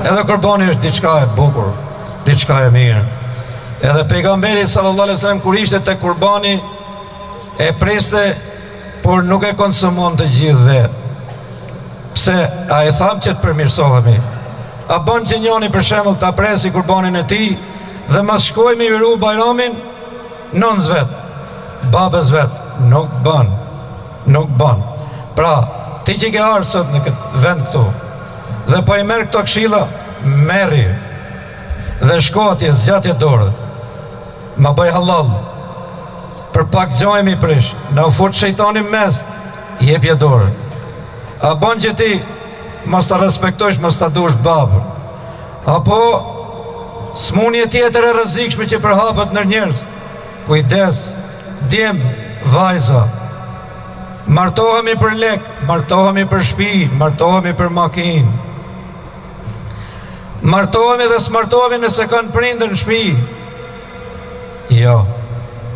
Edhe kurbani është diçka e bukur, diçka e mirë. Edhe pejgamberi sallallahu alaihi wasallam kur ishte te kurbani e priste, por nuk e konsumon të gjithë vetë. Pse? A e tham që të përmirësohemi? A bën që njoni për shembull ta presi kurbanin e tij dhe mas shkoj me viru bajramin nënës vetë, babës vetë? Nuk bën, nuk bën. Pra, ti që ke arë sot në këtë vend këtu dhe po i merr këto këshilla, merri dhe shko atje, zgjatje dorë, ma bëj halal, për pak gjojmë i prish, në fut shejtani mes, jepje dorë. A bën që ti mos ta respektojsh, mos ta dush babën, apo smunje tjetër e rrezikshme që përhapet në njerëz. Kujdes, djem, vajza, martohemi për lek, martohemi për shtëpi, martohemi për makinë, martohemi dhe smartohemi nëse kanë prindër në shtëpi. Jo.